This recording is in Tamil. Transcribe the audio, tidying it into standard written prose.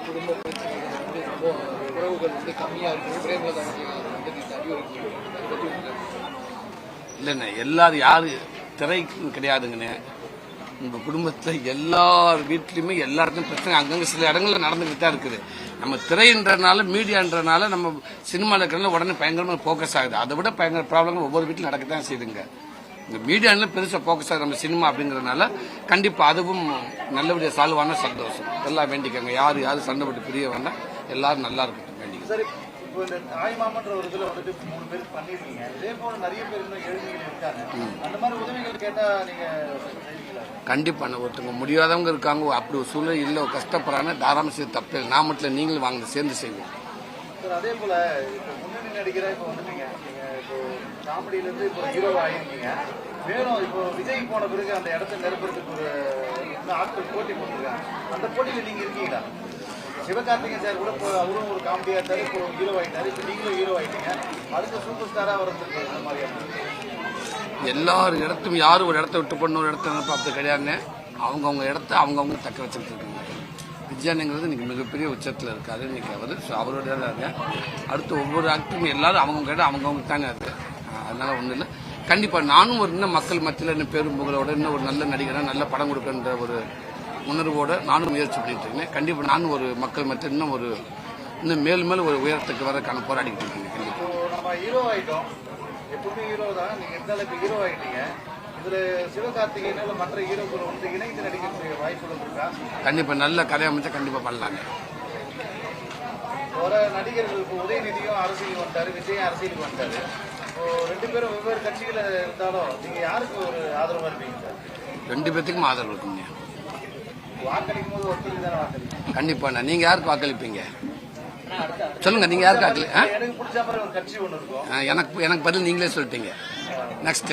குடும்ப பிரச்சனைகள் வந்து ரொம்ப உறவுகள் வந்து கம்மியா இருக்கு. பிரேமலதா வந்து இந்த அறிவுரை இல்லைண்ணே, எல்லாரும் யாரு திரை கிடையாதுங்கண்ணே. உங்க குடும்பத்துல எல்லார் வீட்லயுமே எல்லாருக்கும் பிரச்சனை அங்கங்க சில இடங்கள்ல நடந்துகிட்டு தான் இருக்குது. நம்ம திரைன்றனால மீடியான்றனால நம்ம சினிமாவில் இருக்கிறனால உடனே பயங்கரமா போக்கஸ் ஆகுது. அதை விட பயங்கர ப்ராப்ளம் ஒவ்வொரு வீட்டிலும் நடக்கத்தான் செய்யுதுங்க. இந்த மீடியால பெருசா போக்கஸ் ஆகுது நம்ம சினிமா அப்படிங்கறதுனால கண்டிப்பா அதுவும் நல்லபடியா சால்வ் ஆன சந்தோஷம். எல்லாம் வேண்டிக்கங்க. யாரு யாரு சண்டை போட்டு பிரிய வேண்டாம், எல்லாரும் நல்லா இருக்கட்டும் வேண்டிக்க. இப்போ இந்த தாய்மாமன்ற ஒரு இதுல வந்துட்டு 3 பேர் பண்ணிருக்கீங்க. இதே போல நிறைய பேர் இன்னும் எழுதிகள் இருக்காங்க. அந்த மாதிரி உதவிகள் கேட்டா நீங்க கண்டிப்பா ஒருத்தவங்க முடியாதவங்க இருக்காங்க, அப்படி ஒரு சூழ்நிலை இல்லை, கஷ்டப்படுறாங்க, தாராளமா செய்ய தப்பு. நான் மட்டும் நீங்களும் வாங்க சேர்ந்து செய்வோம் சார். அதே போல இப்போ முன்னணி நடிகரா இப்போ வந்துட்டீங்க, நீங்க இப்போ காமெடியில இருந்து இப்போ ஹீரோ ஆயிருக்கீங்க. மேலும் இப்போ விஜய் போன பிறகு அந்த இடத்த நிரப்புறதுக்கு ஒரு ஆட்கள் போட்டி போட்டிருக்காங்க. அந்த போட்டியில நீங்க இருக்கீங்களா? சிவகார்த்திகேயன் சார் கூட அவரும் ஒரு காமெடியா இருந்தாரு, இப்போ ஹீரோ ஆயிட்டாரு, இப்போ நீங்களும் ஹீரோ ஆயிட்டீங்க. அடுத்த சூப்பர் ஸ்டாரா வரதுக்கு இந்த மாதிரி எல்லாரும் இடத்தும் யாரும் ஒரு இடத்த விட்டு பண்ண ஒரு இடத்த அப்படி கிடையாதுன்னு அவங்கவுங்க இடத்த அவங்கவுங்க தக்க வச்சுட்டு இருக்காங்க. விஜயானுங்கிறது இன்னைக்கு மிகப்பெரிய உச்சத்தில் இருக்காது. இன்னைக்கு அவரோட இருக்காங்க. அடுத்து ஒவ்வொரு ஆக்டரும் எல்லாரும் அவங்கவுங்க இடம் அவங்கவுங்க தானே இருக்கு. அதனால ஒன்றும் இல்லை. கண்டிப்பா நானும் ஒரு இன்னும் மக்கள் மத்தியில் இன்னும் பெரும் புகழோட இன்னும் ஒரு நல்ல நடிகராக நல்ல படம் கொடுக்கின்ற ஒரு உணர்வோட நானும் முயற்சி பண்ணிட்டு இருக்கேன். கண்டிப்பா நானும் ஒரு மக்கள் மத்தியில் இன்னும் மேலும் மேலும் ஒரு உயரத்துக்கு வரக்கான போராடிக்கிட்டு இருக்கேன். கண்டிப்பா நம்ம ஹீரோ ஆயிட்டோம், எப்பவுமே ஹீரோ தான். நீங்க இருந்தாலும் இப்ப ஹீரோ ஆயிட்டீங்க. இதுல சிவகார்த்திகேயனால மற்ற ஹீரோக்கள் வந்து இணைந்து நடிக்கக்கூடிய வாய்ப்புகள் இருக்கா? கண்டிப்பா நல்ல கதை அமைச்சா கண்டிப்பா பண்ணலாங்க. வர நடிகர்கள் இப்போ உதயநிதியும் அரசியலுக்கு வந்துட்டாரு, விஜயும் அரசியலுக்கு வந்துட்டாரு. இப்போ 2 பேரும் வெவ்வேறு கட்சிகள் இருந்தாலும் நீங்க யாருக்கு ஒரு ஆதரவா இருப்பீங்க சார்? 2 பேத்துக்கும் ஆதரவு இருக்குங்க. வாக்களிக்கும் போது ஒருத்தருக்கு தானே வாக்களிப்பீங்க? கண்டிப்பா. நீங்க யாருக்கு வாக்களிப்பீங்க சொல்லுங்க. நீங்க யாருக்கு எனக்கு பிடிச்ச மாதிரி ஒரு கட்சி ஒன்று இருக்கும். எனக்கு பதில் நீங்களே சொல்லிட்டீங்க. நெக்ஸ்ட்